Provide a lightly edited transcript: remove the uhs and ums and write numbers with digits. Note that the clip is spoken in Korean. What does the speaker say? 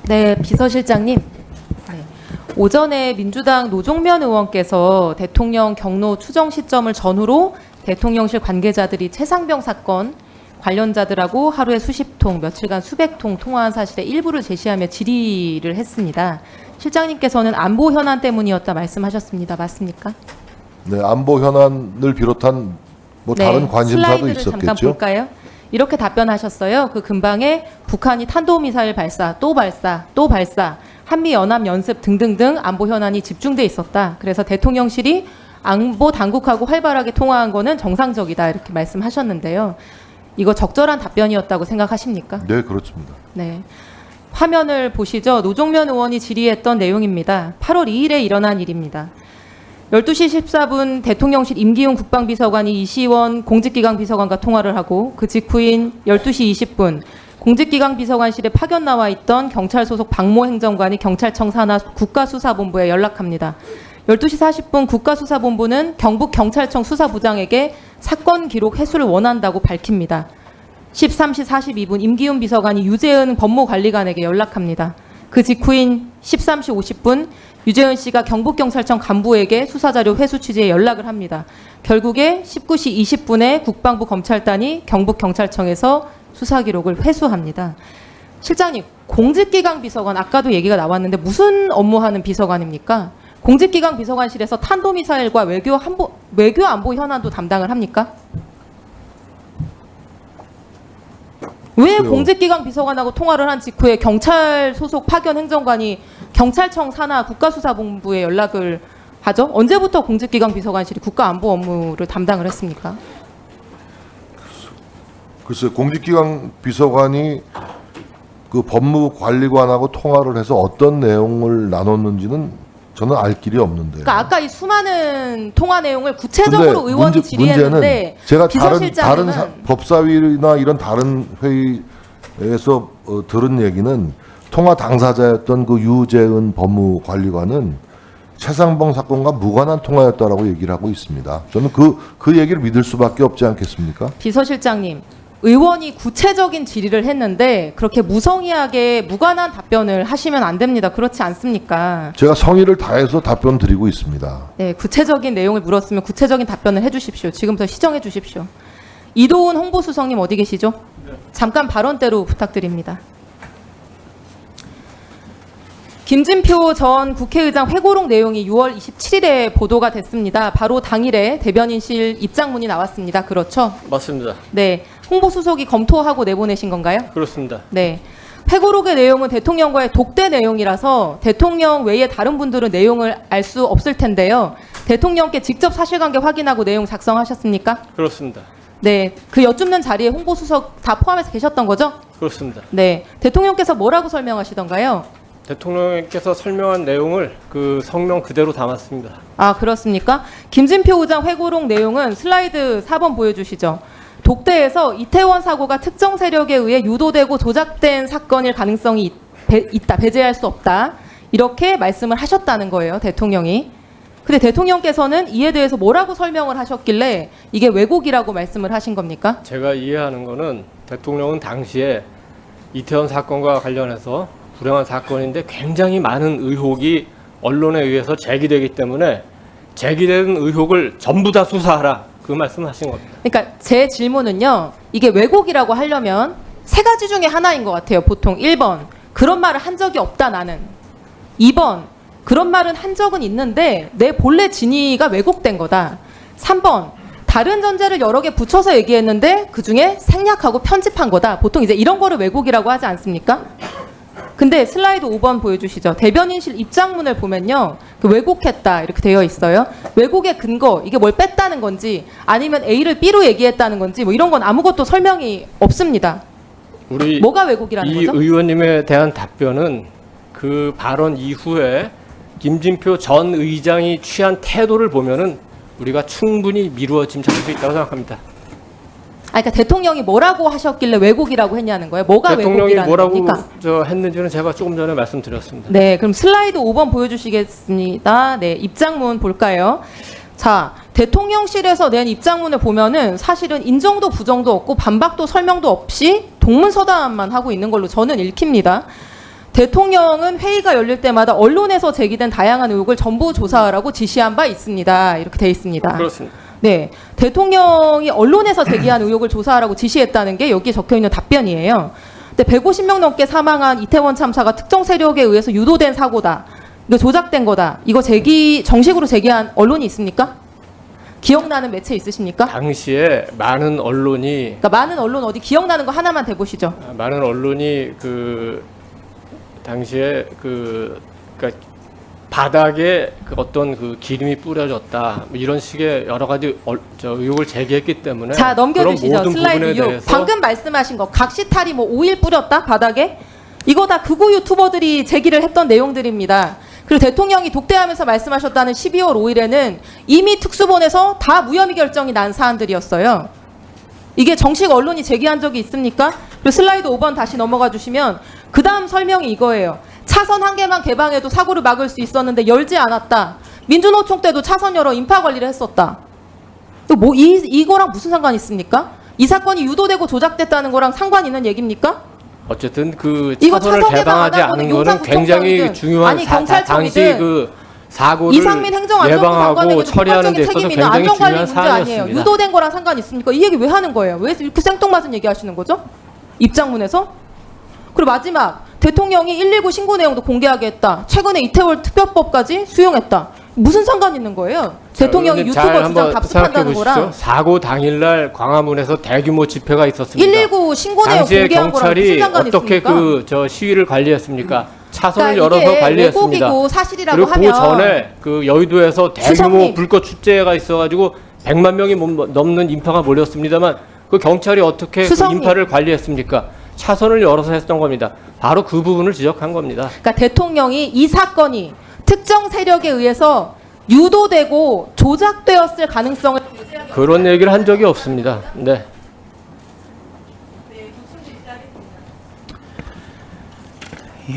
네, 비서실장님. 네. 오전에 민주당 노종면 의원께서 대통령 경로 추정 시점을 전후로 대통령실 관계자들이 최상병 사건 관련자들하고 하루에 수십 통, 며칠간 수백 통 통화한 사실의 일부를 제시하며 질의를 했습니다. 실장님께서는 안보 현안 때문이었다 말씀하셨습니다. 맞습니까? 네, 안보 현안을 비롯한 뭐 네, 다른 관심사도 슬라이드를 잠깐 있었겠죠. 볼까요? 이렇게 답변하셨어요. 그 근방에 북한이 탄도미사일 발사, 또 발사, 또 발사, 한미 연합 연습 등등등 안보 현안이 집중돼 있었다. 그래서 대통령실이 안보 당국하고 활발하게 통화한 거는 정상적이다 이렇게 말씀하셨는데요. 이거 적절한 답변이었다고 생각하십니까? 네, 그렇습니다. 네. 화면을 보시죠. 노종면 의원이 질의했던 내용입니다. 8월 2일에 일어난 일입니다. 12시 14분 대통령실 임기훈 국방비서관이 이시원 공직기강 비서관과 통화를 하고 그 직후인 12시 20분 공직기강 비서관실에 파견 나와 있던 경찰 소속 박모 행정관이 경찰청 산하 국가수사본부에 연락합니다. 12시 40분 국가수사본부는 경북경찰청 수사부장에게 사건 기록 회수를 원한다고 밝힙니다. 13시 42분 임기훈 비서관이 유재은 법무관리관에게 연락합니다. 그 직후인 13시 50분 유재은 씨가 경북경찰청 간부에게 수사자료 회수 취지에 연락을 합니다. 결국에 19시 20분에 국방부 검찰단이 경북경찰청에서 수사 기록을 회수합니다. 실장님, 공직기강 비서관 아까도 얘기가 나왔는데 무슨 업무하는 비서관입니까? 공직기강 비서관실에서 탄도미사일과 외교 안보 현안도 담당을 합니까? 왜 글쎄요. 공직기강 비서관하고 통화를 한 직후에 경찰 소속 파견 행정관이 경찰청 산하 국가수사본부에 연락을 하죠? 언제부터 공직기강 비서관실이 국가안보 업무를 담당을 했습니까? 글쎄, 공직기강 비서관이 그 법무관리관하고 통화를 해서 어떤 내용을 나눴는지는 저는 알 길이 없는데요. 그러니까 아까 이 수많은 통화 내용을 구체적으로 근데 의원이 질의했는데 문제는 제가 다른 비서실장님은 법사위나 이런 다른 회의에서 들은 얘기는 통화 당사자였던 그 유재은 법무관리관은 최상병 사건과 무관한 통화였다라고 얘기를 하고 있습니다. 저는 그 얘기를 믿을 수밖에 없지 않겠습니까? 비서실장님, 의원이 구체적인 질의를 했는데 그렇게 무성의하게 무관한 답변을 하시면 안 됩니다. 그렇지 않습니까? 제가 성의를 다해서 답변 드리고 있습니다. 네, 구체적인 내용을 물었으면 구체적인 답변을 해주십시오. 지금부터 시정해 주십시오. 이도훈 홍보수석님 어디 계시죠? 잠깐 발언대로 부탁드립니다. 김진표 전 국회의장 회고록 내용이 6월 27일에 보도가 됐습니다. 바로 당일에 대변인실 입장문이 나왔습니다. 그렇죠? 맞습니다. 네. 홍보수석이 검토하고 내보내신 건가요? 그렇습니다. 네. 회고록의 내용은 대통령과의 독대 내용이라서 대통령 외에 다른 분들은 내용을 알 수 없을 텐데요. 대통령께 직접 사실관계 확인하고 내용 작성하셨습니까? 그렇습니다. 네. 그 여쭙는 자리에 홍보수석 다 포함해서 계셨던 거죠? 그렇습니다. 네. 대통령께서 뭐라고 설명하시던가요? 대통령께서 설명한 내용을 그 성명 그대로 담았습니다. 아, 그렇습니까? 김진표 의장 회고록 내용은 슬라이드 4번 보여주시죠. 독대에서 이태원 사고가 특정 세력에 의해 유도되고 조작된 사건일 가능성이 있다. 배제할 수 없다. 이렇게 말씀을 하셨다는 거예요. 대통령이. 근데 대통령께서는 이에 대해서 뭐라고 설명을 하셨길래 이게 왜곡이라고 말씀을 하신 겁니까? 제가 이해하는 거는 대통령은 당시에 이태원 사건과 관련해서 불행한 사건인데 굉장히 많은 의혹이 언론에 의해서 제기되기 때문에 제기된 의혹을 전부 다 수사하라. 그 말씀하신 겁니다. 그러니까 제 질문은요. 이게 왜곡이라고 하려면 세 가지 중에 하나인 것 같아요. 보통 1번 그런 말을 한 적이 없다 나는. 2번 그런 말은 한 적은 있는데 내 본래 진위가 왜곡된 거다. 3번 다른 전제를 여러 개 붙여서 얘기했는데 그중에 생략하고 편집한 거다. 보통 이제 이런 거를 왜곡이라고 하지 않습니까? 근데 슬라이드 5번 보여주시죠. 대변인실 입장문을 보면요. 그 왜곡했다 이렇게 되어 있어요. 왜곡의 근거, 이게 뭘 뺐다는 건지 아니면 A를 B로 얘기했다는 건지 뭐 이런 건 아무것도 설명이 없습니다. 우리 뭐가 왜곡이라는 이 거죠? 의원님에 대한 답변은 그 발언 이후에 김진표 전 의장이 취한 태도를 보면은 우리가 충분히 미루어짐 잡을 수 있다고 생각합니다. 그러니까 대통령이 뭐라고 하셨길래 왜곡이라고 했냐는 거예요. 뭐가 대통령이 왜곡이라는 뭐라고 겁니까? 했는지는 제가 조금 전에 말씀드렸습니다. 네, 그럼 슬라이드 5번 보여주시겠습니다. 네, 입장문 볼까요? 자, 대통령실에서 낸 입장문을 보면은 사실은 인정도 부정도 없고 반박도 설명도 없이 동문서답만 하고 있는 걸로 저는 읽힙니다. 대통령은 회의가 열릴 때마다 언론에서 제기된 다양한 의혹을 전부 조사하라고 지시한 바 있습니다. 이렇게 돼 있습니다. 그렇습니다. 네, 대통령이 언론에서 제기한 의혹을 조사하라고 지시했다는 게 여기 적혀 있는 답변이에요. 근데 150명 넘게 사망한 이태원 참사가 특정 세력에 의해서 유도된 사고다. 이거 조작된 거다. 이거 정식으로 제기한 언론이 있습니까? 기억나는 매체 있으십니까? 당시에 많은 언론이 그러니까 많은 언론 어디 기억나는 거 하나만 대보시죠. 그 당시에 그러니까 바닥에 그 어떤 그 기름이 뿌려졌다 뭐 이런 식의 여러 가지 의혹을 제기했기 때문에 자, 넘겨주시죠. 그런 모든 슬라이드 부분에 6. 대해서 방금 말씀하신 거 각시탈이 뭐 오일 뿌렸다 바닥에 이거 다 극우 유튜버들이 제기를 했던 내용들입니다. 그리고 대통령이 독대하면서 말씀하셨다는 12월 5일에는 이미 특수본에서 다 무혐의 결정이 난 사안들이었어요. 이게 정식 언론이 제기한 적이 있습니까? 그리고 슬라이드 5번 다시 넘어가 주시면 그 다음 설명이 이거예요. 차선 한 개만 개방해도 사고를 막을 수 있었는데 열지 않았다. 민주노총 때도 차선 열어 인파 관리를 했었다. 또 뭐 이거랑 무슨 상관이 있습니까? 이 사건이 유도되고 조작됐다는 거랑 상관 있는 얘기입니까? 어쨌든 그 이거 차선을 차선 개방하지 개방 안 않은 하고는 거는 굉장히 용산구청장이든 중요한 아니, 경찰청이든 당시 그 사고를 이상민 행정안전부 예방하고 장관에게도 처리하는 데 본관적인 있어서 책임이 있는 굉장히 안전관리 중요한 문제 아니에요. 사안이었습니다. 유도된 거랑 상관이 있습니까? 이 얘기 왜 하는 거예요? 왜 이렇게 생뚱맞은 얘기 하시는 거죠? 입장문에서? 그리고 마지막 대통령이 119 신고 내용도 공개하게 했다. 최근에 이태원 특별법까지 수용했다. 무슨 상관 있는 거예요? 대통령이 자, 유튜버 주장 한번 답습한다는 생각해 거랑 보시죠. 사고 당일날 광화문에서 대규모 집회가 있었습니다. 119 신고 내용 당시에 공개한 거랑 무슨 경찰이 상관이 어떻게 있습니까? 시위를 관리했습니까? 차선을 그러니까 열어서 이게 관리했습니다. 왜곡이고 사실이라고 그리고 하면 그 전에 그 여의도에서 대규모 수석님. 불꽃 축제가 있어가지고 100만 명이 넘는 인파가 몰렸습니다만 그 경찰이 어떻게 그 수석님. 인파를 관리했습니까? 차선을 열어서 했던 겁니다. 바로 그 부분을 지적한 겁니다. 그러니까 대통령이 이 사건이 특정 세력에 의해서 유도되고 조작되었을 가능성을 그런 얘기를 한 적이 없습니다. 네.